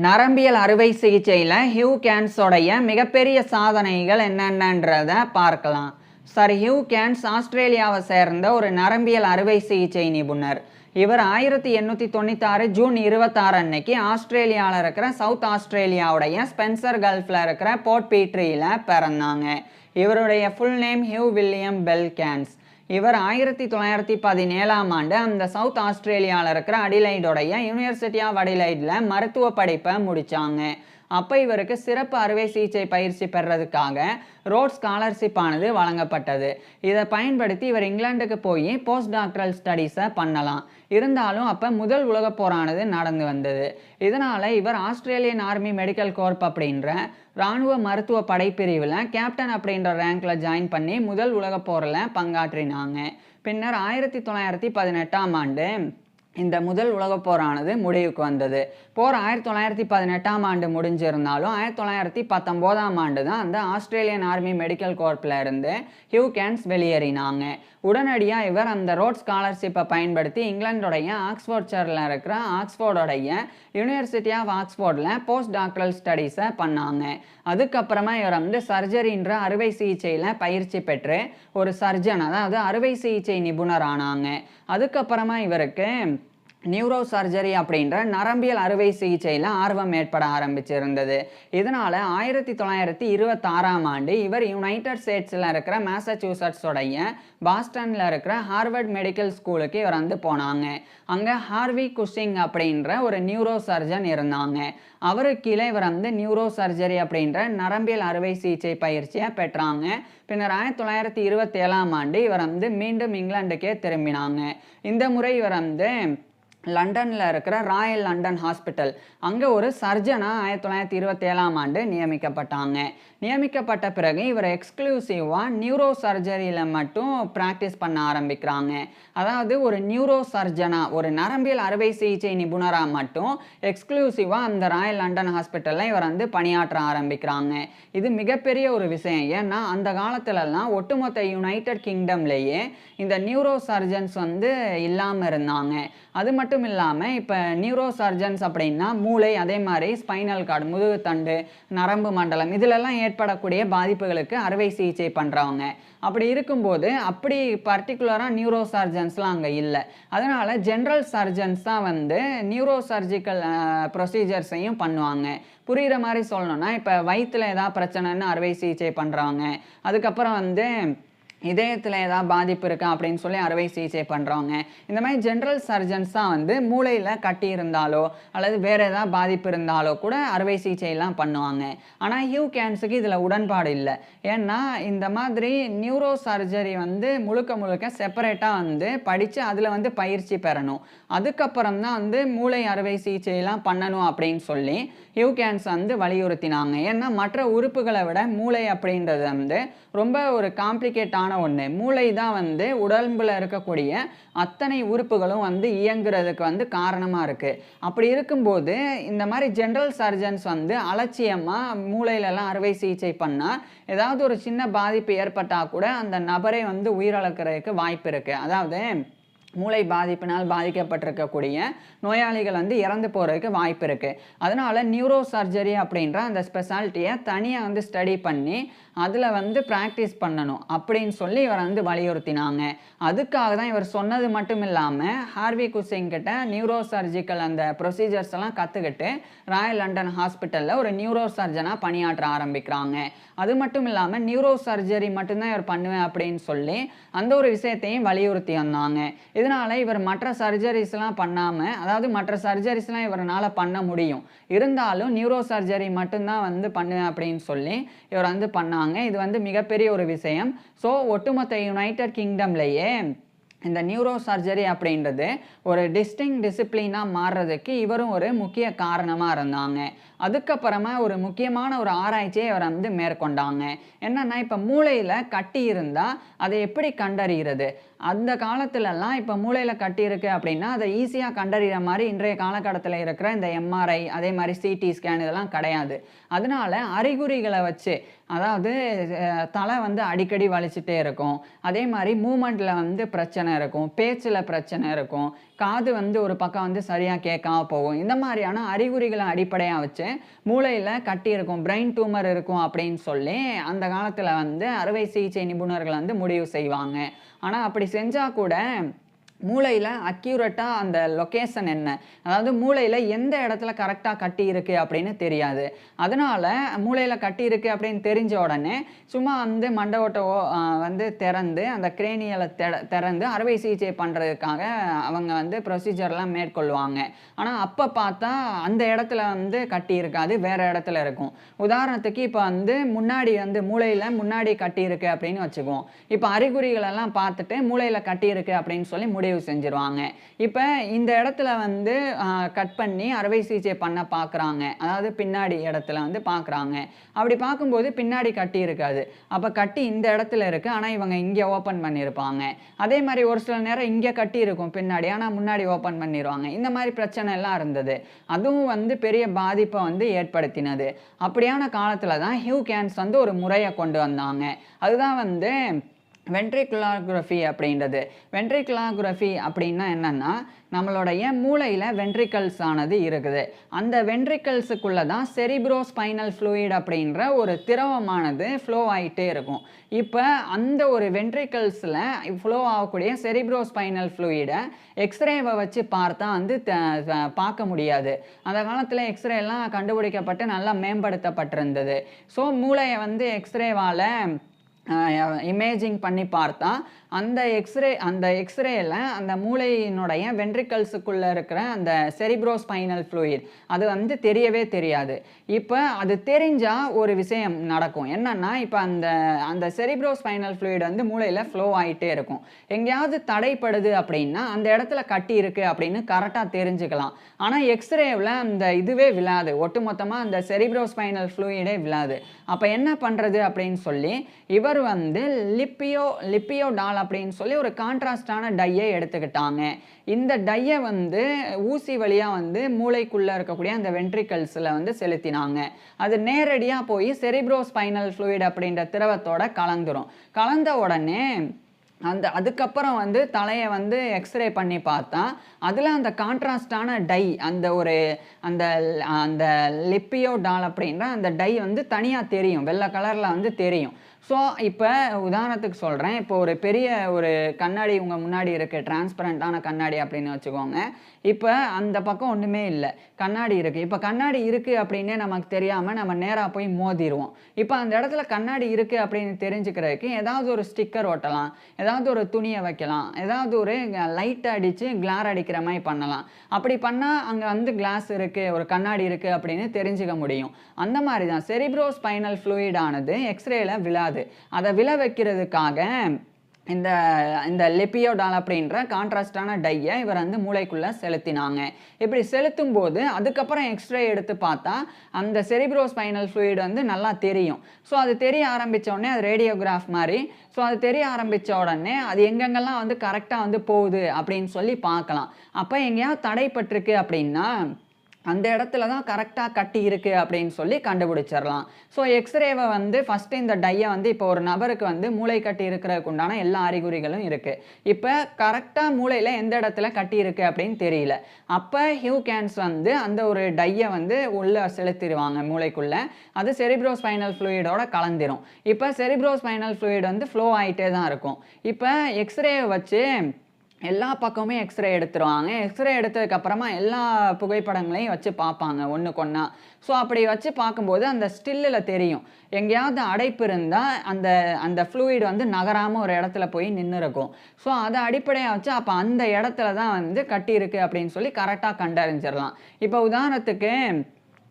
நரம்பியல் அறுவை சிகிச்சையில் ஹியூ கேன்ஸோடைய மிகப்பெரிய சாதனைகள் என்னென்னன்றத பார்க்கலாம். சார் ஹியூ கேன்ஸ் ஆஸ்திரேலியாவை சேர்ந்த ஒரு நரம்பியல் அறுவை சிகிச்சை நிபுணர். இவர் 1896 ஜூன் 26 அன்னைக்கு ஆஸ்திரேலியாவில் இருக்கிற சவுத் ஆஸ்திரேலியாவுடைய ஸ்பென்சர் கல்ஃபில் இருக்கிற போர்ட் பீட்ரியில் பிறந்தாங்க. இவருடைய full name Hugh William Bell Cairns. இவர் 1917ஆம் ஆண்டு அந்த சவுத் ஆஸ்திரேலியாவில் இருக்கிற அடிலைடோடைய யூனிவர்சிட்டி ஆஃப் அடிலைடில் மருத்துவ படிப்பை முடித்தாங்க. அப்போ இவருக்கு சிறப்பு அறுவை சிகிச்சை பயிற்சி பெறதுக்காக ரோட்ஸ் ஸ்காலர்ஷிப் ஆனது வழங்கப்பட்டது. இதை பயன்படுத்தி இவர் இங்கிலாந்துக்கு போய் போஸ்ட் டாக்டரல் ஸ்டடீஸை பண்ணலாம். இருந்தாலும் அப்போ முதல் உலகப் போரானது நடந்து வந்தது. இதனால் இவர் ஆஸ்திரேலியன் ஆர்மி மெடிக்கல் கோர்ப் அப்படின்ற இராணுவ மருத்துவ படைப்பிரிவில் கேப்டன் அப்படின்ற ரேங்கில் ஜாயின் பண்ணி முதல் உலகப் போரில் பங்காற்றினாங்க. பின்னர் 1918ஆம் ஆண்டு இந்த முதல் உலகப் போரானது முடிவுக்கு வந்தது. போர் 1918ஆம் ஆண்டு முடிஞ்சிருந்தாலும் 1919ஆம் ஆண்டு தான் அந்த ஆஸ்திரேலியன் ஆர்மி மெடிக்கல் கோர்ப்பில் இருந்து ஹியூ கேன்ஸ் வெளியேறினாங்க. உடனடியாக இவர் அந்த ரோட் ஸ்காலர்ஷிப்பை பயன்படுத்தி இங்கிலாந்துடைய ஆக்ஸ்போர்ட்ஷரில் இருக்கிற ஆக்ஸ்போர்டோடைய யூனிவர்சிட்டி ஆஃப் ஆக்ஸ்போர்டில் போஸ்ட் டாக்டரல் ஸ்டடீஸை பண்ணாங்க. அதுக்கப்புறமா இவர் வந்து சர்ஜரின்ற அறுவை சிகிச்சையில் பயிற்சி பெற்று ஒரு சர்ஜன், அதாவது அறுவை சிகிச்சை நிபுணர் ஆனாங்க. அதுக்கப்புறமா இவருக்கு நியூரோ சர்ஜரி அப்படின்ற நரம்பியல் அறுவை சிகிச்சையில் ஆர்வம் ஏற்பட ஆரம்பிச்சிருந்தது. இதனால் 1926ஆம் ஆண்டு இவர் யுனைடெட் ஸ்டேட்ஸில் இருக்கிற மேசச்சூசட்ஸோடைய பாஸ்டனில் இருக்கிற ஹார்வர்ட் மெடிக்கல் ஸ்கூலுக்கு இவர் வந்து போனாங்க. அங்கே ஹார்வி குஷிங் அப்படின்ற ஒரு நியூரோ சர்ஜன் இருந்தாங்க. அவருக்கு கீழே இவர் வந்து நியூரோ சர்ஜரி அப்படின்ற நரம்பியல் அறுவை சிகிச்சை பயிற்சியை பெற்றாங்க. பின்னர் 1927ஆம் ஆண்டு இவர் வந்து மீண்டும் இங்கிலாந்துக்கே திரும்பினாங்க. இந்த முறை இவர் வந்து லண்டனில் இருக்கிற ராயல் லண்டன் ஹாஸ்பிட்டல் அங்கே ஒரு சர்ஜனாக 1927ஆம் ஆண்டு நியமிக்கப்பட்டாங்க. நியமிக்கப்பட்ட பிறகு இவர் எக்ஸ்க்ளூசிவாக நியூரோ சர்ஜரியில் மட்டும் ப்ராக்டிஸ் பண்ண ஆரம்பிக்கிறாங்க. அதாவது ஒரு நியூரோ சர்ஜனாக, ஒரு நரம்பியல் அறுவை சிகிச்சை நிபுணராக மட்டும் எக்ஸ்க்ளூசிவாக அந்த ராயல் லண்டன் ஹாஸ்பிட்டலில் இவர் வந்து பணியாற்ற ஆரம்பிக்கிறாங்க. இது மிகப்பெரிய ஒரு விஷயம். ஏன்னா அந்த காலத்துலலாம் ஒட்டுமொத்த யுனைடெட் கிங்டம்லேயே இந்த நியூரோ சர்ஜன்ஸ் வந்து இல்லாமல் இருந்தாங்க. அது மட்டும் இல்லாமல் இப்போ நியூரோ சர்ஜன்ஸ் அப்படின்னா மூளை, அதே மாதிரி ஸ்பைனல் கார்டு, முதுகுத்தண்டு, நரம்பு மண்டலம் இதிலெல்லாம் ஏற்படக்கூடிய பாதிப்புகளுக்கு அறுவை சிகிச்சை பண்ணுறவங்க. அப்படி இருக்கும்போது அப்படி பர்டிகுலராக நியூரோ சர்ஜன்ஸ்லாம் அங்கே இல்லை. அதனால் ஜென்ரல் சர்ஜன்ஸ் தான் வந்து நியூரோ சர்ஜிக்கல் ப்ரொசீஜர்ஸையும் பண்ணுவாங்க. புரிகிற மாதிரி சொல்லணும்னா இப்போ வயிற்றில் ஏதாவது பிரச்சனைன்னு அறுவை சிகிச்சை பண்ணுறவங்க, அதுக்கப்புறம் வந்து இதயத்தில் ஏதாவது பாதிப்பு இருக்கா அப்படின்னு சொல்லி அறுவை சிகிச்சை பண்ணுறவங்க, இந்த மாதிரி ஜென்ரல் சர்ஜன்ஸ் தான் வந்து மூளையில் கட்டி இருந்தாலோ அல்லது வேறு ஏதாவது பாதிப்பு இருந்தாலோ கூட அறுவை சிகிச்சையெல்லாம் பண்ணுவாங்க. ஆனால் ஹியூ கேன்ஸுக்கு இதில் உடன்பாடு இல்லை. ஏன்னா இந்த மாதிரி நியூரோ சர்ஜரி வந்து முழுக்க செப்பரேட்டாக வந்து படித்து அதில் வந்து பயிற்சி பெறணும். அதுக்கப்புறம் தான் வந்து மூளை அறுவை சிகிச்சையெல்லாம் பண்ணணும் அப்படின்னு சொல்லி ஹியூ கேன்ஸ் வந்து வலியுறுத்தினாங்க. ஏன்னா மற்ற உறுப்புகளை விட மூளை அப்படின்றது வந்து ரொம்ப ஒரு காம்ப்ளிகேட்டான ஒன்று. மூளை தான் வந்து உடம்புல இருக்கக்கூடிய அத்தனை உறுப்புகளும் வந்து இயங்குறதுக்கு வந்து காரணமாக இருக்குது. அப்படி இருக்கும்போது இந்த மாதிரி ஜென்ரல் சர்ஜன்ஸ் வந்து அலட்சியமாக மூளையிலலாம் அறுவை சிகிச்சை பண்ணால் ஏதாவது ஒரு சின்ன பாதிப்பு ஏற்பட்டால் கூட அந்த நபரை வந்து உயிரிழக்கிறதுக்கு வாய்ப்பு இருக்குது. அதாவது மூளை பாதிப்பினால் பாதிக்கப்பட்டிருக்கக்கூடிய நோயாளிகள் வந்து இறந்து போகிறதுக்கு வாய்ப்பு இருக்குது. அதனால் நியூரோ சர்ஜரி அப்படின்ற அந்த ஸ்பெஷாலிட்டியை தனியாக வந்து ஸ்டடி பண்ணி அதில் வந்து ப்ராக்டிஸ் பண்ணணும் அப்படின்னு சொல்லி இவர் வந்து வலியுறுத்தினாங்க. அதுக்காக தான் இவர் சொன்னது மட்டும் இல்லாமல் ஹார்வி குஷிங் கிட்ட நியூரோ சர்ஜிக்கல் அந்த ப்ரொசீஜர்ஸ் எல்லாம் கற்றுக்கிட்டு ராயல் லண்டன் ஹாஸ்பிட்டலில் ஒரு நியூரோ சர்ஜனாக பணியாற்ற ஆரம்பிக்கிறாங்க. அது மட்டும் இல்லாமல் நியூரோ சர்ஜரி மட்டும்தான் இவர் பண்ணுவேன் அப்படின்னு சொல்லி அந்த ஒரு விஷயத்தையும் வலியுறுத்தி வந்தாங்க. இதனால் இவர் மற்ற சர்ஜரிஸ்லாம் பண்ணாமல், அதாவது மற்ற சர்ஜரிஸ்லாம் இவரால் பண்ண முடியும், இருந்தாலும் நியூரோ சர்ஜரி மட்டும்தான் வந்து பண்ணுவேன் அப்படின்னு சொல்லி இவர் வந்து பண்ணாங்க. இது வந்து மிகப்பெரிய ஒரு விஷயம். ஸோ ஒட்டுமொத்த யுனைடெட் கிங்டம்லேயே இந்த நியூரோ சர்ஜரி அப்படின்றது ஒரு டிஸ்டிங் டிசிப்ளினாக மாறுறதுக்கு இவரும் ஒரு முக்கிய காரணமாக இருந்தாங்க. அதுக்கப்புறமா ஒரு முக்கியமான ஒரு ஆராய்ச்சியை இவர் வந்து மேற்கொண்டாங்க. என்னென்னா இப்போ மூளையில் கட்டி இருந்தால் அதை எப்படி கண்டறிகிறது, அந்த காலத்துலலாம் இப்போ மூளையில் கட்டி இருக்கு அப்படின்னா அதை ஈஸியாக கண்டறிகிற மாதிரி இன்றைய காலகட்டத்தில் இருக்கிற இந்த எம்ஆர்ஐ அதே மாதிரி சிடி ஸ்கேன் இதெல்லாம் கிடையாது. அதனால அறிகுறிகளை வச்சு, அதாவது தலை வந்து அடிக்கடி வலிச்சுட்டே இருக்கும், அதே மாதிரி மூமெண்ட்டில் வந்து பிரச்சனை இருக்கும், பேச்சில் பிரச்சனை இருக்கும், காது வந்து ஒரு பக்கம் வந்து சரியாக கேட்காம போகும். இந்த மாதிரியான அறிகுறிகளை அடிப்படையாக வச்சு மூளையில் கட்டி இருக்கும், பிரெயின் டியூமர் இருக்கும் அப்படின்னு சொல்லி அந்த காலத்தில் வந்து அறுவை சிகிச்சை நிபுணர்கள் வந்து முடிவு செய்வாங்க. ஆனால் அப்படி செஞ்சால் கூட மூளையில் அக்யூரேட்டாக அந்த லொக்கேஷன் என்ன, அதாவது மூளையில் எந்த இடத்துல கரெக்டாக கட்டி இருக்குது அப்படின்னு தெரியாது. அதனால் மூளையில் கட்டி இருக்குது அப்படின்னு தெரிஞ்ச உடனே சும்மா வந்து மண்டை வந்து திறந்து அந்த கிரேனியலை திறந்து அறுவை சிகிச்சை பண்ணுறதுக்காக அவங்க வந்து ப்ரொசீஜர்லாம் மேற்கொள்வாங்க. ஆனால் அப்போ பார்த்தா அந்த இடத்துல வந்து கட்டி இருக்காது, வேறு இடத்துல இருக்கும். உதாரணத்துக்கு இப்போ வந்து முன்னாடி வந்து மூளையில் முன்னாடி கட்டி இருக்குது அப்படின்னு வச்சுக்குவோம். இப்போ அறிகுறிகளெல்லாம் பார்த்துட்டு மூளையில் கட்டி இருக்குது அப்படின்னு சொல்லி முடிவு செஞ்சிருவாங்க. இப்போ இந்த இடத்துல வந்து கட் பண்ணி அறுவை சிகிச்சை பண்ண பார்க்குறாங்க, அதாவது பின்னாடி இடத்துல வந்து பார்க்குறாங்க. அப்படி பார்க்கும்போது பின்னாடி கட்டி இருக்காது, அப்போ கட்டி இந்த இடத்துல இருக்குது, ஆனால் இவங்க இங்கே ஓப்பன் பண்ணியிருப்பாங்க. அதே மாதிரி ஒரு சில நேரம் இங்கே கட்டி இருக்கும் பின்னாடி, ஆனால் முன்னாடி ஓப்பன் பண்ணிடுவாங்க. இந்த மாதிரி பிரச்சனை எல்லாம் இருந்தது. அதுவும் வந்து பெரிய பாதிப்பை வந்து ஏற்படுத்தினது. அப்படியான காலத்தில் தான் ஹியூ கேன்ஸ் வந்து ஒரு முறையை கொண்டு வந்தாங்க. அதுதான் வந்து வென்ட்ரிகுலாகிராஃபி அப்படின்றது. வென்ட்ரிகுலாகிராஃபி அப்படின்னா என்னென்னா, நம்மளுடைய மூளையில் வென்ட்ரிக்கல்ஸ் ஆனது இருக்குது. அந்த வென்ட்ரிக்கல்ஸுக்குள்ளே தான் செரிப்ரோஸ்பைனல் ஃப்ளூயிட் அப்படின்ற ஒரு திரவமானது ஃப்ளோ ஆகிட்டே இருக்கும். இப்போ அந்த ஒரு வென்ட்ரிக்கல்ஸில் ஃப்ளோ ஆகக்கூடிய செரிப்ரோஸ்பைனல் ஃப்ளூயிடை எக்ஸ்ரேவை வச்சு பார்த்தா வந்து பார்க்க முடியாது. அந்த காலத்தில் எக்ஸ்ரேலாம் கண்டுபிடிக்கப்பட்டு நல்லா மேம்படுத்தப்பட்டிருந்தது. ஸோ மூளையை வந்து எக்ஸ்ரேவால் இமேஜிங் பண்ணி பார்த்தா அந்த எக்ஸ்ரேயில் அந்த மூளையினுடைய வென்ட்ரிக்கல்ஸுக்குள்ளே இருக்கிற அந்த செரிப்ரோஸ்பைனல் ஃப்ளூயிட் அது வந்து தெரியவே தெரியாது. இப்போ அது தெரிஞ்சால் ஒரு விஷயம் நடக்கும். என்னென்னா, இப்போ அந்த செரிப்ரோஸ்பைனல் ஃப்ளூயிட் வந்து மூளையில் ஃப்ளோ ஆகிட்டே இருக்கும். எங்கேயாவது தடைப்படுது அப்படின்னா அந்த இடத்துல கட்டி இருக்குது அப்படின்னு கரெக்டாக தெரிஞ்சுக்கலாம். ஆனால் எக்ஸ்ரேவில் அந்த இதுவே விழாது, ஒட்டுமொத்தமாக அந்த செரிப்ரோஸ்பைனல் ஃப்ளூயிடே விழாது. அப்போ என்ன பண்ணுறது அப்படின்னு சொல்லி இவர் வந்து லிப்பியோடால் அப்படின்னு சொல்லி ஒரு கான்ட்ராஸ்டான டையை எடுத்துக்கிட்டாங்க. இந்த டையை வந்து ஊசி வழியாக வந்து மூளைக்குள்ளே இருக்கக்கூடிய அந்த வென்ட்ரிக்கல்ஸில் வந்து செலுத்தினாங்க. அது நேரடியாக போய் செரிப்ரோஸ்பைனல் ஃப்ளூயிட் அப்படின்ற திரவத்தோட கலந்துரும். கலந்த உடனே அதுக்கப்புறம் வந்து தலையை வந்து எக்ஸ்ரே பண்ணி பார்த்தா அதில் அந்த கான்ட்ராஸ்டான டை அந்த லிப்பியோடால் அப்படின்ற அந்த டை வந்து தனியாக தெரியும், வெள்ளை கலரில் வந்து தெரியும். ஸோ இப்போ உதாரணத்துக்கு சொல்கிறேன், இப்போ ஒரு பெரிய ஒரு கண்ணாடி உங்கள் முன்னாடி இருக்குது, டிரான்ஸ்பரண்ட்டான கண்ணாடி அப்படின்னு வச்சுக்கோங்க. இப்போ அந்த பக்கம் ஒன்றுமே இல்லை, கண்ணாடி இருக்குது. இப்போ கண்ணாடி இருக்குது அப்படின்னே நமக்கு தெரியாமல் நம்ம நேராக போய் மோதிடுவோம். இப்போ அந்த இடத்துல கண்ணாடி இருக்குது அப்படின்னு தெரிஞ்சுக்கிறதுக்கு ஏதாவது ஒரு ஸ்டிக்கர் ஒட்டலாம், ஏதாவது ஒரு துணியை வைக்கலாம், ஏதாவது ஒரு லைட்டை அடித்து கிளார் அடிக்கிற மாதிரி பண்ணலாம். அப்படி பண்ணால் அங்கே வந்து கிளாஸ் இருக்குது, ஒரு கண்ணாடி இருக்குது அப்படின்னு தெரிஞ்சுக்க முடியும். அந்த மாதிரி தான் செரிப்ரோஸ்பைனல் ஃப்ளூயிடானது எக்ஸ்ரேல விழாது. அதை விழ வைக்கிறதுக்காக இந்த லிப்பியோடால் அப்படின்ற கான்ட்ராஸ்டான டையை இவர் வந்து மூளைக்குள்ளே செலுத்தினாங்க. இப்படி செலுத்தும் போது அதுக்கப்புறம் எக்ஸ்ரே எடுத்து பார்த்தா அந்த செரிப்ரோஸ்பைனல் ஃப்ளூயிட் வந்து நல்லா தெரியும். ஸோ அது தெரிய ஆரம்பித்த உடனே அது ரேடியோகிராஃப் மாதிரி. ஸோ அது தெரிய ஆரம்பித்த உடனே அது எங்கெங்கெல்லாம் வந்து கரெக்டாக வந்து போகுது அப்படின்னு சொல்லி பார்க்கலாம். அப்போ எங்கேயாவது தடைப்பட்டிருக்கு அப்படின்னா அந்த இடத்துல தான் கரெக்டாக கட்டி இருக்குது அப்படின்னு சொல்லி கண்டுபிடிச்சிடலாம். ஸோ எக்ஸ்ரேவை வந்து ஃபஸ்ட்டு இந்த டையை வந்து இப்போ ஒரு நபருக்கு வந்து மூளை கட்டி இருக்கிறதுக்கு உண்டான எல்லா அறிகுறிகளும் இருக்குது. இப்போ கரெக்டாக மூளையில் எந்த இடத்துல கட்டி இருக்குது அப்படின்னு தெரியல. அப்போ ஹியூ கேன்ஸ் வந்து அந்த ஒரு டையை வந்து உள்ளே செலுத்திடுவாங்க மூளைக்குள்ளே. அது செரிப்ரோஸ்பைனல் ஃப்ளூயிடோட கலந்துரும். இப்போ செரிப்ரோஸ்பைனல் ஃப்ளூயிட் வந்து ஃப்ளோ ஆகிட்டே தான் இருக்கும். இப்போ எக்ஸ்ரேவை வச்சு எல்லா பக்கமுமே எக்ஸ்ரே எடுத்துருவாங்க. எக்ஸ்ரே எடுத்ததுக்கப்புறமா எல்லா புகைப்படங்களையும் வச்சு பார்ப்பாங்க ஒன்றுக்கு ஒன்றா. ஸோ அப்படி வச்சு பார்க்கும்போது அந்த ஸ்டில்லில் தெரியும், எங்கேயாவது அடைப்பு இருந்தால் அந்த ஃப்ளூயிட் வந்து நகராமல் ஒரு இடத்துல போய் நின்று இருக்கும். ஸோ அதை அடிப்படையாக வச்சு அப்போ அந்த இடத்துல தான் வந்து கட்டியிருக்கு அப்படின்னு சொல்லி கரெக்டாக கண்டறிஞ்சிடலாம். இப்போ உதாரணத்துக்கு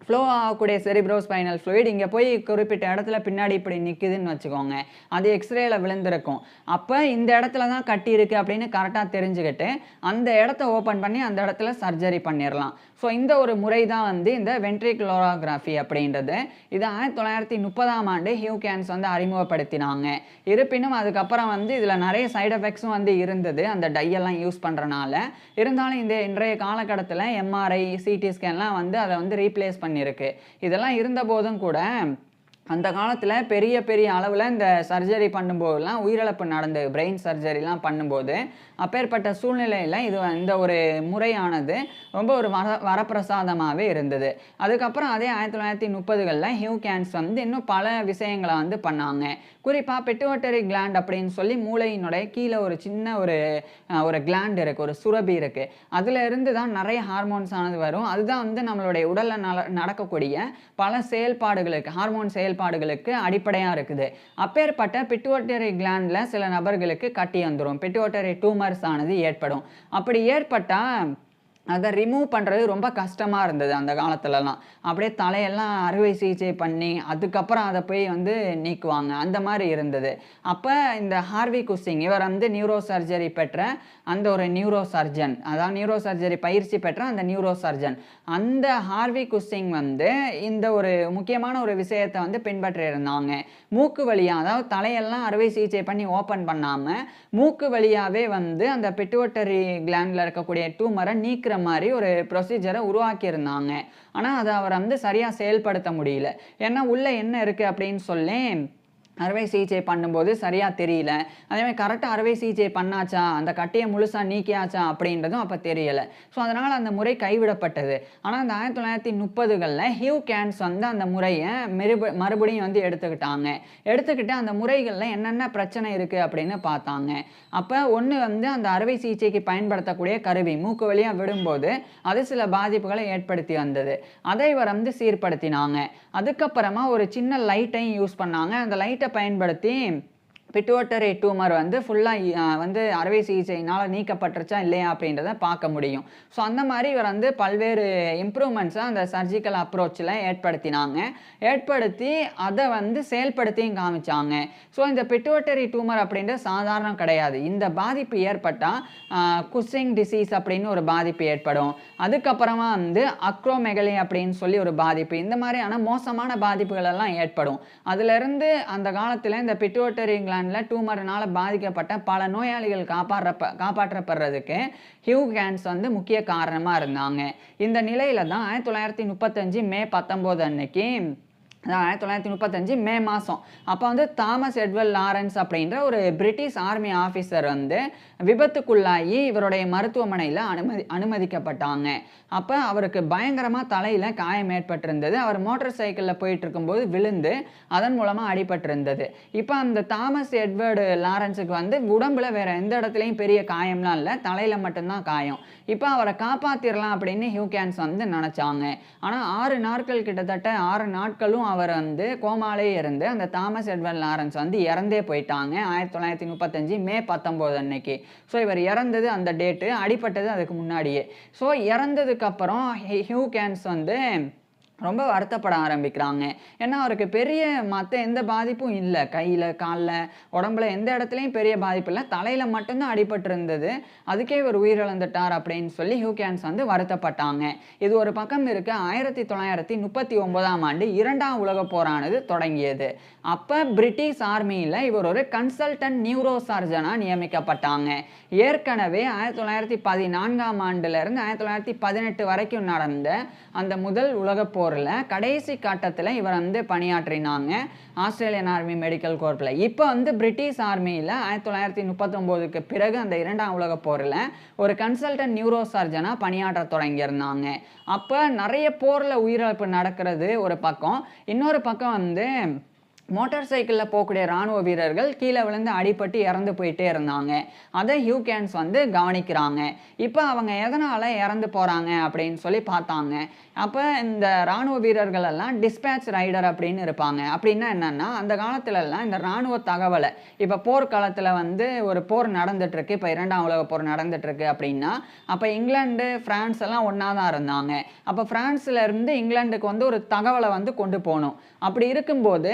ஃப்ளோ ஆகக்கூடிய செரிப்ரோஸ்பைனல் ஃப்ளூயிட் இங்கே போய் குறிப்பிட்ட இடத்துல பின்னாடி இப்படி நிற்குதுன்னு வச்சுக்கோங்க, அது எக்ஸ்ரேல விழுந்திருக்கும். அப்போ இந்த இடத்துல தான் கட்டி இருக்குது அப்படின்னு கரெக்டாக தெரிஞ்சுக்கிட்டு அந்த இடத்த ஓப்பன் பண்ணி அந்த இடத்துல சர்ஜரி பண்ணிடலாம். ஸோ இந்த ஒரு முறை தான் வந்து இந்த வென்ட்ரிகுலரோகிராஃபி அப்படின்றது. இது 1930ஆம் ஆண்டு ஹியூ கேன்ஸ் வந்து அறிமுகப்படுத்தினாங்க. இருப்பினும் அதுக்கப்புறம் வந்து இதில் நிறைய சைடு எஃபெக்ட்ஸும் வந்து இருந்தது அந்த டையெல்லாம் யூஸ் பண்ணுறனால. இருந்தாலும் இன்றைய காலகட்டத்தில் எம்ஆர்ஐ, சிடி ஸ்கேன்லாம் வந்து அதை வந்து ரீப்ளேஸ் பண்ணியிருக்கு. இதெல்லாம் இருந்தபோதும் கூட அந்த காலத்தில் பெரிய பெரிய அளவில் இந்த சர்ஜரி பண்ணும்போதெல்லாம் உயிரிழப்பு நடந்தது. பிரெயின் சர்ஜரிலாம் பண்ணும்போது அப்பேற்பட்ட சூழ்நிலையில் இந்த ஒரு முறையானது ரொம்ப ஒரு வரப்பிரசாதமாகவே இருந்தது. அதுக்கப்புறம் அதே 1930களில் ஹியூ கேன்ஸ் வந்து இன்னும் பல விஷயங்களை வந்து பண்ணாங்க. குறிப்பாக பிட்யூட்டரி கிளாண்ட் அப்படின்னு சொல்லி மூளையினுடைய கீழே ஒரு சின்ன ஒரு கிளாண்ட் இருக்குது, ஒரு சுரபி இருக்குது. அதில் இருந்து தான் நிறைய ஹார்மோன்ஸ் ஆனது வரும். அதுதான் வந்து நம்மளுடைய உடலில் நடக்கக்கூடிய பல செயல்பாடுகளுக்கு, ஹார்மோன் செயல்பாடுகளுக்கு அடிப்படையாக இருக்குது. அப்பேற்பட்ட பிட்யூட்டரி கிளாண்டில் சில நபர்களுக்கு கட்டி வந்துடும், பிட்யூட்டரி டியூமர்ஸ் ஆனது ஏற்படும். அப்படி ஏற்பட்டால் அதை ரிமூவ் பண்ணுறது ரொம்ப கஷ்டமாக இருந்தது அந்த காலத்துலலாம். அப்படியே தலையெல்லாம் அறுவை சிகிச்சை பண்ணி அதுக்கப்புறம் அதை போய் வந்து நீக்குவாங்க, அந்த மாதிரி இருந்தது. அப்போ இந்த ஹார்வி குஸ்டிங் இவர் வந்து நியூரோ சர்ஜரி பெற்ற அந்த ஒரு நியூரோ சர்ஜன், அதாவது நியூரோ சர்ஜரி பயிற்சி பெற்ற அந்த நியூரோ சர்ஜன், அந்த ஹார்வி குஸ்டிங் வந்து இந்த ஒரு முக்கியமான ஒரு விஷயத்தை வந்து பின்பற்றி இருந்தாங்க. மூக்கு வழியாக, அதாவது தலையெல்லாம் அறுவை சிகிச்சை பண்ணி ஓப்பன் பண்ணாமல் மூக்கு வழியாகவே வந்து அந்த பிட்யூட்டரி கிளாண்டில் இருக்கக்கூடிய டியூமரை நீக்கிற மாதிரி ஒரு ப்ரொசீஜரை உருவாக்கியிருந்தாங்க. ஆனால் அதை அவர் வந்து சரியாக செயல்படுத்த முடியல. ஏன்னா உள்ளே என்ன இருக்குது அப்படின்னு சொல்லி அறுவை சிகிச்சை பண்ணும்போது சரியாக தெரியல. அதேமாதிரி கரெக்டாக அறுவை சிகிச்சை பண்ணாச்சா, அந்த கட்டியை முழுசாக நீக்கியாச்சா அப்படின்றதும் அப்போ தெரியலை. ஸோ அதனால் அந்த முறை கைவிடப்பட்டது. ஆனால் அந்த 1930களில் ஹியூ கேன்ஸ் வந்து அந்த முறையை மறுபடியும் வந்து எடுத்துக்கிட்டு அந்த முறைகளில் என்னென்ன பிரச்சனை இருக்குது அப்படின்னு பார்த்தாங்க. அப்போ ஒன்று வந்து அந்த அறுவை சிகிச்சைக்கு பயன்படுத்தக்கூடிய கருவி மூக்கு வழியாக விடும்போது அது சில பாதிப்புகளை ஏற்படுத்தி வந்தது. அதை இவர் வந்து சீர்படுத்தினாங்க. அதுக்கப்புறமா ஒரு சின்ன லைட்டையும் யூஸ் பண்ணாங்க. அந்த லைட்டை பயன்படுத்தி பிட்யூட்டரி டியூமர் வந்து ஃபுல்லாக வந்து அறுவை சிகிச்சையினால் நீக்கப்பட்டுருச்சா இல்லையா அப்படின்றத பார்க்க முடியும். ஸோ அந்த மாதிரி இவர் வந்து பல்வேறு இம்ப்ரூவ்மெண்ட்ஸை அந்த சர்ஜிக்கல் அப்ரோச்சில் ஏற்படுத்தி அதை வந்து செயல்படுத்தியும் காமிச்சாங்க. ஸோ இந்த பிட்யூட்டரி டியூமர் அப்படின்றது சாதாரணம் கிடையாது. இந்த பாதிப்பு ஏற்பட்டால் குஸ்டிங் டிசீஸ் அப்படின்னு ஒரு பாதிப்பு ஏற்படும். அதுக்கப்புறமா வந்து அக்ரோமெகலி அப்படின்னு சொல்லி ஒரு பாதிப்பு, இந்த மாதிரியான மோசமான பாதிப்புகள் எல்லாம் ஏற்படும். அதிலிருந்து அந்த காலத்தில் இந்த பிட்யூட்டரி டியூமர்னால பாதிக்கப்பட்ட பல நோயாளிகள் காப்பாற்றப்படுறதுக்கு ஹியூ கேன்ஸ் வந்து முக்கிய காரணமாக இருந்தாங்க. இந்த நிலையில தான் 1935 மே 19 அன்னைக்கு, 1935 மே மாதம் அப்போ வந்து தாமஸ் எட்வர்ட் லாரன்ஸ் அப்படின்ற ஒரு பிரிட்டிஷ் ஆர்மி ஆஃபீஸர் வந்து விபத்துக்குள்ளாகி இவருடைய மருத்துவமனையில் அனுமதிக்கப்பட்டாங்க. அப்போ அவருக்கு பயங்கரமாக தலையில் காயம் ஏற்பட்டிருந்தது. அவர் மோட்டார் சைக்கிளில் போயிட்டு இருக்கும்போது விழுந்து அதன் மூலமாக அடிபட்டிருந்தது. இப்போ அந்த தாமஸ் எட்வர்டு லாரன்ஸுக்கு வந்து உடம்புல வேற எந்த இடத்துலையும் பெரிய காயம்லாம் இல்லை, தலையில் மட்டும்தான் காயம். இப்போ அவரை காப்பாற்றிடலாம் அப்படின்னு ஹியூ கேன்ஸ் வந்து நினச்சாங்க. ஆனால் 6 நாட்கள், கிட்டத்தட்ட 6 நாட்களும் அவர் வந்து கோமாலே இருந்து அந்த தாமஸ் எட்வர்ட் லாரன்ஸ் வந்து இறந்தே போயிட்டாங்க 1935 மே 19 அன்னைக்கு. ஸோ இவர் இறந்தது அந்த டேட்டு, அடிப்பட்டது அதுக்கு முன்னாடியே. ஸோ இறந்ததுக்கு அப்புறம் ஹியூ கேன்ஸ் வந்து ரொம்ப வருத்தப்பட ஆரம்பிக்கிறாங்க. ஏன்னா அவருக்கு பெரிய மற்ற எந்த பாதிப்பும் இல்லை, கையில் காலில் உடம்புல எந்த இடத்துலையும் பெரிய பாதிப்பு இல்லை, தலையில் மட்டும்தான் அடிபட்டு இருந்தது. அதுக்கே இவர் உயிரிழந்துட்டார் அப்படின்னு சொல்லி ஹியூ கேன்ஸ் வந்து வருத்தப்பட்டாங்க. இது ஒரு பக்கம் இருக்க 1939ஆம் ஆண்டு 2ஆம் உலகப் போரானது தொடங்கியது. அப்போ பிரிட்டிஷ் ஆர்மியில் இவர் ஒரு கன்சல்டன்ட் நியூரோ சர்ஜனாக நியமிக்கப்பட்டாங்க. ஏற்கனவே 1914ஆம் ஆண்டுலேருந்து 1918 வரைக்கும் நடந்த அந்த முதல் உலகப் போரில் கடைசி கட்டத்தில் இவர் வந்து பணியாற்றினாங்க ஆஸ்திரேலியன் ஆர்மி மெடிக்கல் கோர்ப்பில். இப்போ வந்து பிரிட்டிஷ் ஆர்மியில் 1939க்கு பிறகு அந்த 2ஆம் உலகப் போரில் ஒரு கன்சல்டன்ட் நியூரோ சர்ஜனாக பணியாற்ற தொடங்கியிருந்தாங்க. அப்போ நிறைய போரில் உயிரிழப்பு நடக்கிறது ஒரு பக்கம், இன்னொரு பக்கம் வந்து மோட்டார் சைக்கிளில் போகக்கூடிய இராணுவ வீரர்கள் கீழே விழுந்து அடிபட்டு இறந்து போயிட்டே இருந்தாங்க. அதை ஹியூ கேன்ஸ் வந்து கவனிக்கிறாங்க. இப்போ அவங்க எதனால் இறந்து போகிறாங்க அப்படின்னு சொல்லி பார்த்தாங்க. அப்போ இந்த இராணுவ வீரர்கள் எல்லாம் டிஸ்பேட்ச் ரைடர் அப்படின்னு இருப்பாங்க. அப்படின்னா என்னென்னா, அந்த காலத்துலலாம் இந்த இராணுவ தகவலை, இப்போ போர்க்காலத்தில் வந்து ஒரு போர் நடந்துட்டுருக்கு, இப்போ 2ஆம் உலக போர் நடந்துட்டுருக்கு அப்படின்னா, அப்போ இங்கிலாந்து ஃப்ரான்ஸ் எல்லாம் ஒன்றா தான் இருந்தாங்க. அப்போ ஃப்ரான்ஸில் இருந்து இங்கிலாந்துக்கு வந்து ஒரு தகவலை வந்து கொண்டு போகணும். அப்படி இருக்கும்போது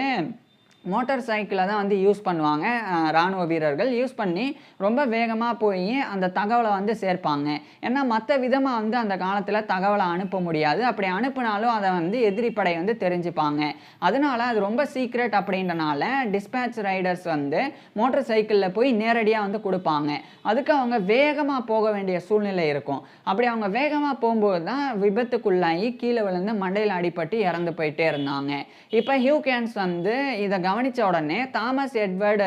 மோட்டார் சைக்கிளை தான் வந்து யூஸ் பண்ணுவாங்க. இராணுவ வீரர்கள் யூஸ் பண்ணி ரொம்ப வேகமாக போய் அந்த தகவலை வந்து சேர்ப்பாங்க. ஏன்னா மற்ற விதமாக வந்து அந்த காலத்தில் தகவலை அனுப்ப முடியாது. அப்படி அனுப்புனாலும் அதை வந்து எதிரி படை வந்து தெரிஞ்சுப்பாங்க. அதனால அது ரொம்ப சீக்ரெட் அப்படின்றனால டிஸ்பேட்ச் ரைடர்ஸ் வந்து மோட்டார் சைக்கிளில் போய் நேரடியாக வந்து கொடுப்பாங்க. அதுக்கு அவங்க வேகமாக போக வேண்டிய சூழ்நிலை இருக்கும். அப்படி அவங்க வேகமாக போகும்போது தான் விபத்துக்குள்ளாகி கீழே விழுந்து மண்டையில் அடிபட்டு இறந்து போயிட்டே இருந்தாங்க. இப்போ ஹியூ கேன்ஸ் வந்து இதை கவனித்த உடனே தாமஸ் எட்வர்டு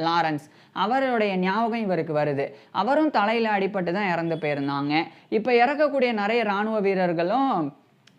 லாரன்ஸ் அவருடைய ஞாபகம் இவருக்கு வருது. அவரும் தலையில் அடிபட்டு தான் இறந்து போயிருந்தாங்க. இப்போ இறக்கக்கூடிய நிறைய இராணுவ வீரர்களும்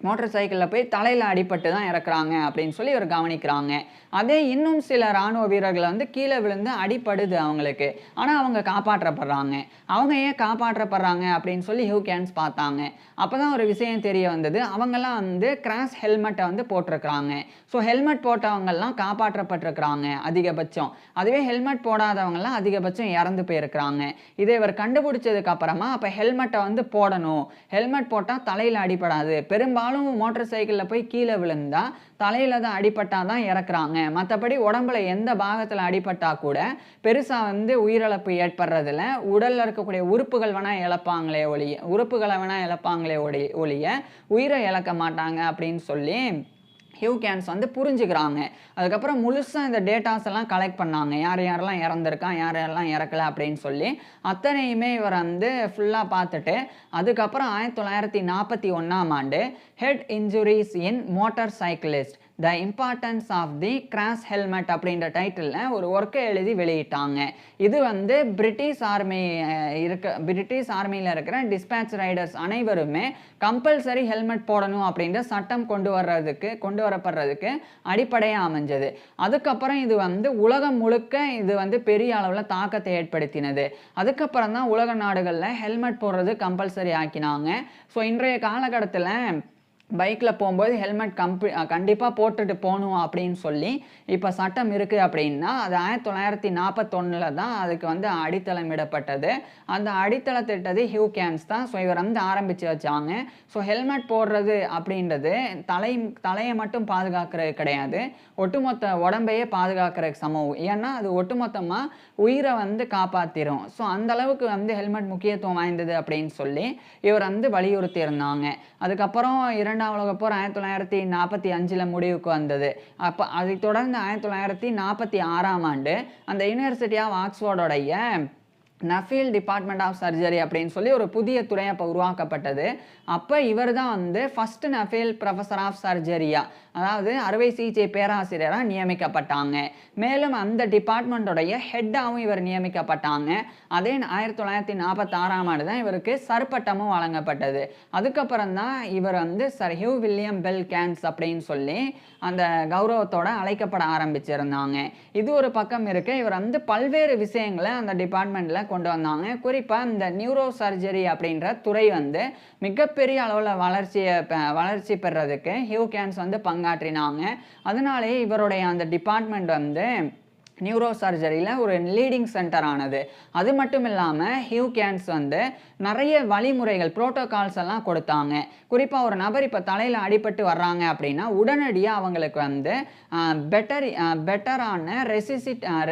மோட்டார் சைக்கிளில் போய் தலையில் அடிபட்டு தான் இறக்குறாங்க அப்படின்னு சொல்லி இவர் கவனிக்கிறாங்க. அதே இன்னும் சில இராணுவ வீரர்களை வந்து கீழே விழுந்து அடிபடுது அவங்களுக்கு. ஆனால் அவங்க காப்பாற்றப்படுறாங்க. அவங்க ஏன் காப்பாற்றப்படுறாங்க அப்படின்னு சொல்லி ஹியூ கேன்ஸ் பார்த்தாங்க. அப்போ தான் ஒரு விஷயம் தெரிய வந்தது. அவங்கெல்லாம் வந்து கிராஸ் ஹெல்மெட்டை வந்து போட்டிருக்கிறாங்க. ஸோ ஹெல்மெட் போட்டவங்கெல்லாம் காப்பாற்றப்பட்டிருக்கிறாங்க அதிகபட்சம். அதுவே ஹெல்மெட் போடாதவங்கெல்லாம் அதிகபட்சம் இறந்து போயிருக்கிறாங்க. இதை இவர் கண்டுபிடிச்சதுக்கு அப்புறமா அப்போ ஹெல்மெட்டை வந்து போடணும். ஹெல்மெட் போட்டால் தலையில் அடிபடாது. பெரும்பாலும் மோட்டார் சைக்கிளில் போய் கீழே விழுந்தா தலையில தான் அடிபட்டா தான் இறக்குறாங்க. மற்றபடி உடம்புல எந்த பாகத்தில் அடிபட்டா கூட பெருசாக வந்து உயிரிழப்பு ஏற்படுறதில்ல. உடலில் இருக்கக்கூடிய உறுப்புகளை வேணால் இழப்பாங்களே ஒழிய உயிரை இழக்க மாட்டாங்க அப்படின்னு சொல்லி ஹியூ கேன்ஸ் வந்து புரிஞ்சுக்கிறாங்க. அதுக்கப்புறம் முழுசாக இந்த டேட்டாஸ் எல்லாம் கலெக்ட் பண்ணாங்க. யார் யாரெல்லாம் இறந்துருக்கான், யார் யாரெல்லாம் இறக்கல அப்படின்னு சொல்லி அத்தனையுமே இவர் வந்து ஃபுல்லாக பார்த்துட்டு அதுக்கப்புறம் 1941ஆம் ஆண்டு head injuries in motorcyclist the importance of the crash helmet அப்படின்ற டைட்டிலில் ஒரு ஒர்க்கை எழுதி வெளியிட்டாங்க. இது வந்து பிரிட்டிஷ் ஆர்மியில் இருக்கிற டிஸ்பேட்ச் ரைடர்ஸ் அனைவருமே கம்பல்சரி ஹெல்மெட் போடணும் அப்படின்ற சட்டம் கொண்டு வரப்படுறதுக்கு அடிப்படையாக அமைஞ்சது. அதுக்கப்புறம் இது வந்து உலகம் முழுக்க இது வந்து பெரிய அளவில் தாக்கத்தை ஏற்படுத்தினது. அதுக்கப்புறம் தான் உலக நாடுகளில் ஹெல்மெட் போடுறது கம்பல்சரி ஆக்கினாங்க. ஸோ இன்றைய காலகட்டத்தில் பைக்கில் போகும்போது ஹெல்மெட் கண்டிப்பாக போட்டுட்டு போகணும் அப்படின்னு சொல்லி இப்போ சட்டம் இருக்குது அப்படின்னா அது 1941 தான் அதுக்கு வந்து அடித்தளமிடப்பட்டது. அந்த அடித்தளத்திட்டது ஹியூ கேன்ஸ் தான். ஸோ இவர் வந்து ஆரம்பித்து வச்சாங்க. ஸோ ஹெல்மெட் போடுறது அப்படின்றது தலையை மட்டும் பாதுகாக்கிறது கிடையாது, ஒட்டுமொத்த உடம்பையே பாதுகாக்கிறதுக்கு சமம். ஏன்னா அது ஒட்டுமொத்தமாக உயிரை வந்து காப்பாற்றிடும். ஸோ அந்தளவுக்கு வந்து ஹெல்மெட் முக்கியத்துவம் வாய்ந்தது அப்படின்னு சொல்லி இவர் வந்து வலியுறுத்தி இருந்தாங்க. அதுக்கப்புறம் இரண்டாம் உலகப் போர் 1945 முடிவுக்கு வந்தது. அப்போ அதை தொடர்ந்து 1946ஆம் ஆண்டு அந்த யூனிவர்சிட்டி ஆஃப் ஆக்ஸ்ஃபோர்டோடைய நஃபீல் டிபார்ட்மெண்ட் ஆஃப் சர்ஜரி அப்படின்னு சொல்லி ஒரு புதிய துறை அப்போ உருவாக்கப்பட்டது. அப்போ இவர் தான் வந்து ஃபஸ்ட்டு நஃபீல் ப்ரொஃபஸர் ஆஃப் சர்ஜரியா, அதாவது அறுவை சிகிச்சை பேராசிரியராக நியமிக்கப்பட்டாங்க. மேலும் அந்த டிபார்ட்மெண்ட்டோடைய ஹெட்டாகவும் இவர் நியமிக்கப்பட்டாங்க. அதே 1946ஆம் ஆண்டு தான் இவருக்கு சர்பட்டமும் வழங்கப்பட்டது. அதுக்கப்புறம் தான் இவர் வந்து sir Hugh William Bell Cairns அப்படின்னு சொல்லி அந்த கௌரவத்தோட அழைக்கப்பட ஆரம்பிச்சிருந்தாங்க. இது ஒரு பக்கம் இருக்கு. இவர் வந்து பல்வேறு விஷயங்களை அந்த டிபார்ட்மெண்ட்டில் கொண்டு வந்தாங்க. குறிப்பாக இந்த நியூரோ சர்ஜரி அப்படின்ற துறை வந்து மிகப்பெரிய அளவில் வளர்ச்சி பெறதுக்கு ஹியூ கேன்ஸ் வந்து பங்காற்றினாங்க. அதனாலேயே இவருடைய அந்த டிபார்ட்மெண்ட் வந்து நியூரோ சர்ஜரியில் ஒரு லீடிங் சென்டர் ஆனது. அது மட்டும் இல்லாமல் ஹியூ கேன்ஸ் வந்து நிறைய வழிமுறைகள் ப்ரோட்டோகால்ஸ் எல்லாம் கொடுத்தாங்க. குறிப்பாக ஒரு நபர் இப்போ தலையில் அடிபட்டு வர்றாங்க அப்படின்னா உடனடியாக அவங்களுக்கு வந்து பெட்டரான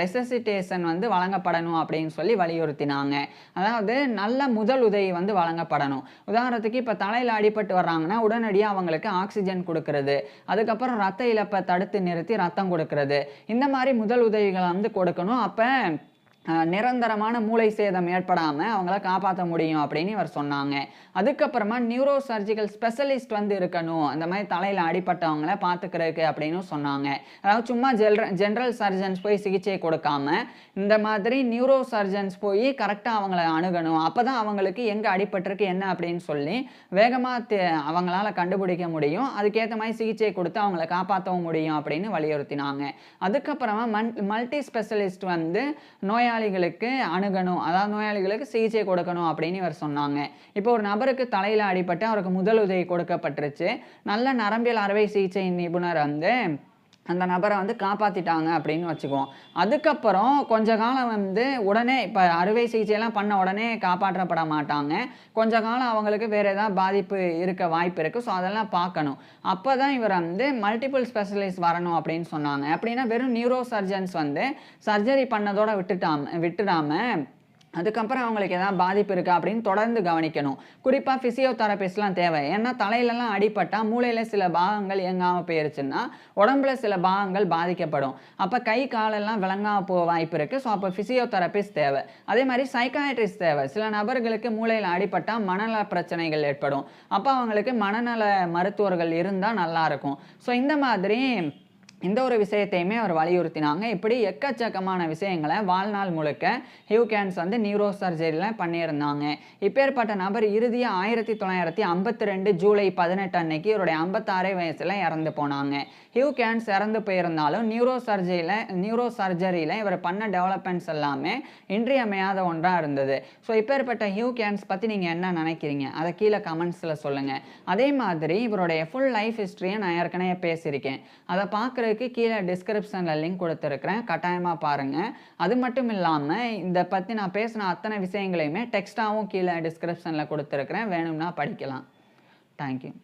ரெசசிட்டேஷன் வந்து வழங்கப்படணும் அப்படின்னு சொல்லி வலியுறுத்தினாங்க. அதாவது நல்ல முதல் உதவி வந்து வழங்கப்படணும். உதாரணத்துக்கு இப்போ தலையில் அடிபட்டு வர்றாங்கன்னா உடனடியாக அவங்களுக்கு ஆக்சிஜன் கொடுக்கறது, அதுக்கப்புறம் ரத்த இழப்பை தடுத்து நிறுத்தி ரத்தம் கொடுக்கறது, இந்த மாதிரி முதல் உதவி வந்து கொடுக்கணும். அப்ப நிரந்தரமான மூளை சேதம் ஏற்படாமல் அவங்கள காப்பாற்ற முடியும் அப்படின்னு இவர் சொன்னாங்க. அதுக்கப்புறமா நியூரோ சர்ஜிக்கல் ஸ்பெஷலிஸ்ட் வந்து இருக்கணும், அந்த மாதிரி தலையில் அடிப்பட்டவங்கள பார்த்துக்கிறதுக்கு அப்படின்னு சொன்னாங்க. அதாவது சும்மா ஜென்ரல் சர்ஜன்ஸ் போய் சிகிச்சை கொடுக்காம இந்த மாதிரி நியூரோ சர்ஜன்ஸ் போய் கரெக்டாக அவங்கள அணுகணும். அப்போ தான் அவங்களுக்கு எங்கே அடிபட்டிருக்கு என்ன அப்படின்னு சொல்லி வேகமாக அவங்களால கண்டுபிடிக்க முடியும். அதுக்கேற்ற மாதிரி சிகிச்சை கொடுத்து அவங்கள காப்பாற்றவும் முடியும் அப்படின்னு வலியுறுத்தினாங்க. அதுக்கப்புறமா மல்டி ஸ்பெஷலிஸ்ட் வந்து நோயாளிகளுக்கு அணுகணும், அதாவது நோயாளிகளுக்கு சிகிச்சை கொடுக்கணும் அப்படின்னு இவர் சொன்னாங்க. இப்போ ஒரு நபருக்கு தலையில் அடிபட்டு அவருக்கு முதல் உதவி கொடுக்கப்பட்டுருச்சு. நல்ல நரம்பியல் அறுவை சிகிச்சை நிபுணர் வந்து அந்த நபரை வந்து காப்பாற்றிட்டாங்க அப்படின்னு வச்சுக்குவோம். அதுக்கப்புறம் கொஞ்ச காலம் வந்து உடனே இப்போ அறுவை சிகிச்சைலாம் பண்ண உடனே காப்பாற்றப்பட மாட்டாங்க. கொஞ்ச காலம் அவங்களுக்கு வேறு ஏதாவது பாதிப்பு இருக்க வாய்ப்பு இருக்குது. ஸோ அதெல்லாம் பார்க்கணும். அப்போ தான் இவர் வந்து மல்டிபிள் ஸ்பெஷலிஸ்ட் வரணும் அப்படின்னு சொன்னாங்க. அப்படின்னா வெறும் நியூரோ சர்ஜன்ஸ் வந்து சர்ஜரி பண்ணதோட விட்டுடாம அதுக்கப்புறம் அவங்களுக்கு எதாவது பாதிப்பு இருக்கா அப்படின்னு தொடர்ந்து கவனிக்கணும். குறிப்பாக ஃபிசியோதெரபிஸ்ட்லாம் தேவை. ஏன்னா தலையிலலாம் அடிபட்டால் மூளையில் சில பாகங்கள் இயங்காமல் போயிருச்சுன்னா உடம்புல சில பாகங்கள் பாதிக்கப்படும். அப்போ கை காலெல்லாம் விளங்காமல் போக வாய்ப்பு இருக்குது. ஸோ அப்போ ஃபிசியோதெரபிஸ்ட் தேவை. அதே மாதிரி சைக்காட்ரிஸ்ட் தேவை. சில நபர்களுக்கு மூளையில் அடிபட்டால் மனநல பிரச்சனைகள் ஏற்படும். அப்போ அவங்களுக்கு மனநல மருத்துவர்கள் இருந்தால் நல்லாயிருக்கும். ஸோ இந்த மாதிரி இந்த ஒரு விஷயத்தையுமே அவர் வலியுறுத்தினாங்க. இப்படி எக்கச்சக்கமான விஷயங்களை வாழ்நாள் முழுக்க ஹியூ கேன்ஸ் வந்து நியூரோ சர்ஜரியில் பண்ணியிருந்தாங்க. இப்பேற்பட்ட நபர் இறுதியாக 1952 ஜூலை 18 அன்னைக்கு இவருடைய 56 வயசில் இறந்து போனாங்க. ஹியூ கேன்ஸ் இறந்து போயிருந்தாலும் நியூரோ சர்ஜரியில் இவர் பண்ண டெவலப்மெண்ட்ஸ் எல்லாமே இன்றியமையாத ஒன்றாக இருந்தது. ஸோ இப்பேற்பட்ட ஹியூ கேன்ஸ் பற்றி நீங்கள் என்ன நினைக்கிறீங்க? அதை கீழே கமெண்ட்ஸில் சொல்லுங்கள். அதே மாதிரி இவருடைய ஃபுல் லைஃப் ஹிஸ்ட்ரியை நான் ஏற்கனவே பேசியிருக்கேன். அதை பார்க்குறதுக்கு கீழே டிஸ்கிரிப்ஷனில் லிங்க் கொடுத்துருக்குறேன். கட்டாயமாக பாருங்கள். அது மட்டும் இல்லாமல் இதை பற்றி நான் பேசின அத்தனை விஷயங்களையுமே டெக்ஸ்ட்டாகவும் கீழே டிஸ்கிரிப்ஷனில் கொடுத்துருக்குறேன். வேணும்னா படிக்கலாம். தேங்க்யூ.